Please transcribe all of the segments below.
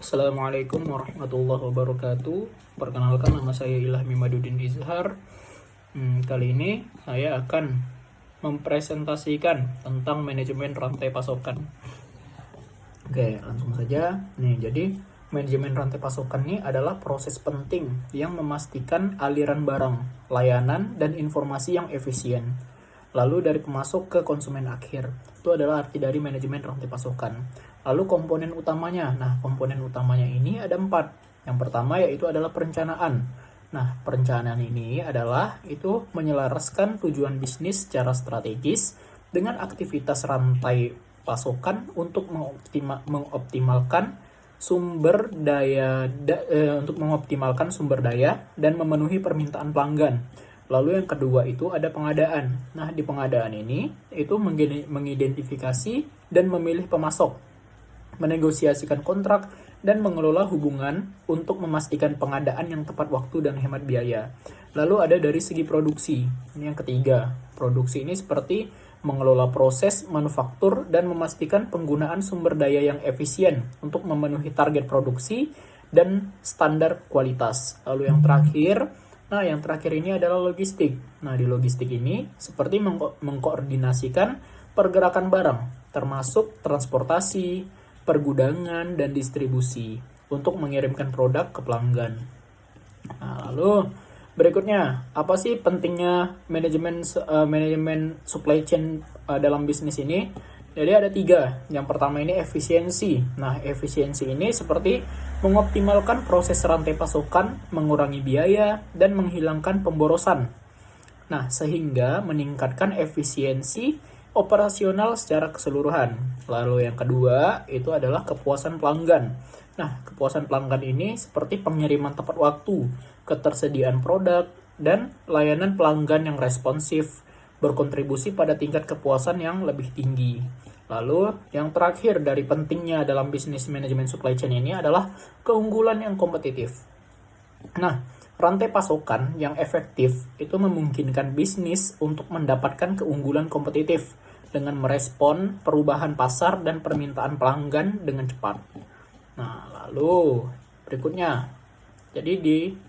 Assalamualaikum warahmatullahi wabarakatuh. Perkenalkan, nama saya Ilhami Madudin Izhar. Kali ini saya akan mempresentasikan tentang manajemen rantai pasokan. Oke, langsung saja. Jadi manajemen rantai pasokan ini adalah proses penting yang memastikan aliran barang, layanan, dan informasi yang efisien. Lalu dari pemasok ke konsumen akhir. Itu adalah arti dari manajemen rantai pasokan. Lalu komponen utamanya. Nah, komponen utamanya ini ada 4. Yang pertama yaitu adalah perencanaan. Nah, perencanaan ini adalah itu menyelaraskan tujuan bisnis secara strategis dengan aktivitas rantai pasokan untuk mengoptimalkan sumber daya dan memenuhi permintaan pelanggan. Lalu yang kedua itu ada pengadaan. Nah, di pengadaan ini itu mengidentifikasi dan memilih pemasok, menegosiasikan kontrak, dan mengelola hubungan untuk memastikan pengadaan yang tepat waktu dan hemat biaya. Lalu ada dari segi produksi. Ini yang ketiga. Produksi ini seperti mengelola proses manufaktur dan memastikan penggunaan sumber daya yang efisien untuk memenuhi target produksi dan standar kualitas. Lalu yang terakhir ini adalah logistik. Nah, di logistik ini seperti mengkoordinasikan pergerakan barang, termasuk transportasi, pergudangan, dan distribusi untuk mengirimkan produk ke pelanggan. Nah, lalu berikutnya, apa sih pentingnya manajemen supply chain dalam bisnis ini? Jadi ada 3. Yang pertama ini efisiensi. Nah, efisiensi ini seperti mengoptimalkan proses rantai pasokan, mengurangi biaya, dan menghilangkan pemborosan. Nah, sehingga meningkatkan efisiensi operasional secara keseluruhan. Lalu yang kedua itu adalah kepuasan pelanggan. Nah, kepuasan pelanggan ini seperti pengiriman tepat waktu, ketersediaan produk, dan layanan pelanggan yang responsif, berkontribusi pada tingkat kepuasan yang lebih tinggi. Lalu yang terakhir dari pentingnya dalam bisnis manajemen supply chain ini adalah keunggulan yang kompetitif. Nah, rantai pasokan yang efektif itu memungkinkan bisnis untuk mendapatkan keunggulan kompetitif dengan merespon perubahan pasar dan permintaan pelanggan dengan cepat. Nah, lalu berikutnya. Jadi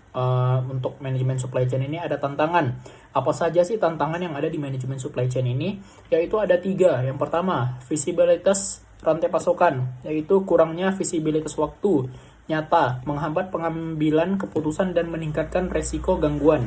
untuk manajemen supply chain ini ada tantangan. Apa saja sih tantangan yang ada di manajemen supply chain ini? Yaitu ada 3. Yang pertama, visibilitas rantai pasokan, yaitu kurangnya visibilitas waktu nyata, menghambat pengambilan keputusan dan meningkatkan resiko gangguan.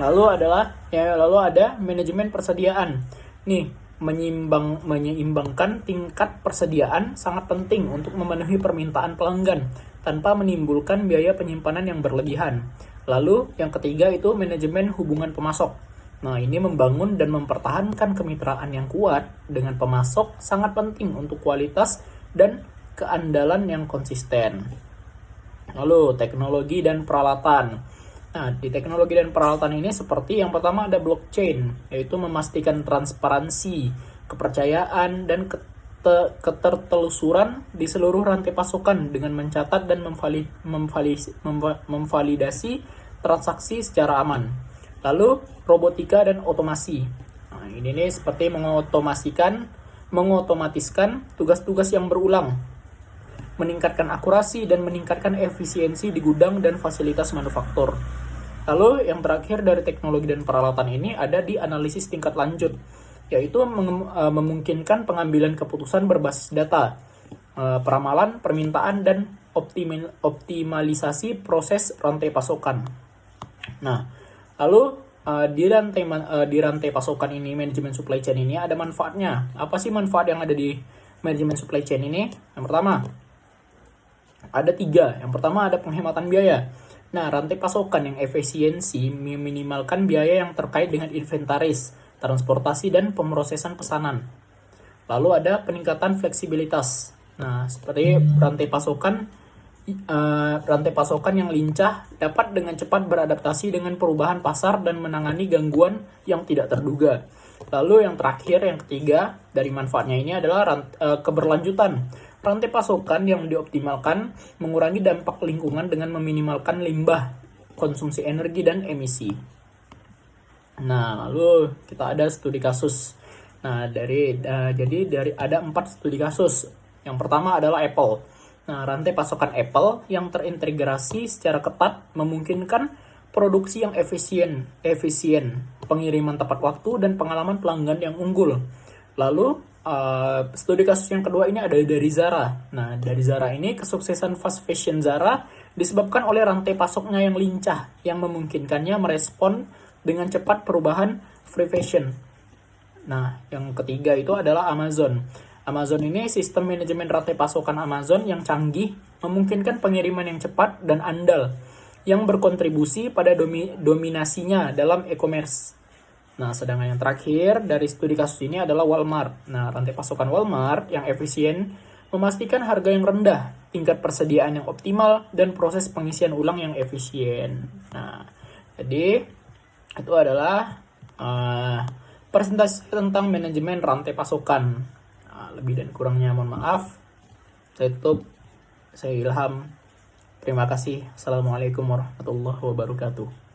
Lalu ada manajemen persediaan. Nih, menyeimbangkan tingkat persediaan sangat penting untuk memenuhi permintaan pelanggan tanpa menimbulkan biaya penyimpanan yang berlebihan. Lalu yang ketiga itu manajemen hubungan pemasok. Nah, ini membangun dan mempertahankan kemitraan yang kuat dengan pemasok sangat penting untuk kualitas dan keandalan yang konsisten. Lalu teknologi dan peralatan. Nah, di teknologi dan peralatan ini seperti yang pertama ada blockchain, yaitu memastikan transparansi, kepercayaan, dan ketertelusuran di seluruh rantai pasokan dengan mencatat dan memvalidasi transaksi secara aman. Lalu robotika dan otomasi. Nah, ini nih seperti mengotomatiskan tugas-tugas yang berulang, meningkatkan akurasi dan meningkatkan efisiensi di gudang dan fasilitas manufaktur. Lalu yang terakhir dari teknologi dan peralatan ini ada di analisis tingkat lanjut, yaitu memungkinkan pengambilan keputusan berbasis data, peramalan, permintaan, dan optimalisasi proses rantai pasokan. Nah, lalu di rantai pasokan ini, manajemen supply chain ini ada manfaatnya. Apa sih manfaat yang ada di manajemen supply chain ini? Yang pertama, ada 3. Yang pertama ada penghematan biaya. Nah, rantai pasokan yang efisiensi meminimalkan biaya yang terkait dengan inventaris, transportasi, dan pemrosesan pesanan. Lalu ada peningkatan fleksibilitas. Nah, seperti rantai pasokan yang lincah dapat dengan cepat beradaptasi dengan perubahan pasar dan menangani gangguan yang tidak terduga. Lalu yang terakhir, yang ketiga dari manfaatnya ini adalah keberlanjutan. Rantai pasokan yang dioptimalkan mengurangi dampak lingkungan dengan meminimalkan limbah, konsumsi energi, dan emisi. Nah, lalu kita ada studi kasus. Nah, jadi ada 4 studi kasus. Yang pertama adalah Apple. Nah, rantai pasokan Apple yang terintegrasi secara ketat memungkinkan produksi yang efisien, pengiriman tepat waktu, dan pengalaman pelanggan yang unggul. Lalu, studi kasus yang kedua ini ada dari Zara. Nah, dari Zara ini, kesuksesan fast fashion Zara disebabkan oleh rantai pasoknya yang lincah, yang memungkinkannya merespon dengan cepat perubahan free fashion. Nah, yang ketiga itu adalah Amazon. Amazon ini sistem manajemen rantai pasokan Amazon yang canggih, memungkinkan pengiriman yang cepat dan andal, yang berkontribusi pada dominasinya dalam e-commerce. Nah, sedangkan yang terakhir dari studi kasus ini adalah Walmart. Nah, rantai pasokan Walmart yang efisien memastikan harga yang rendah, tingkat persediaan yang optimal, dan proses pengisian ulang yang efisien. Nah, jadi itu adalah presentasi tentang manajemen rantai pasokan. Lebih dan kurangnya mohon maaf. Saya tutup. Saya Ilham. Terima kasih. Assalamualaikum warahmatullahi wabarakatuh.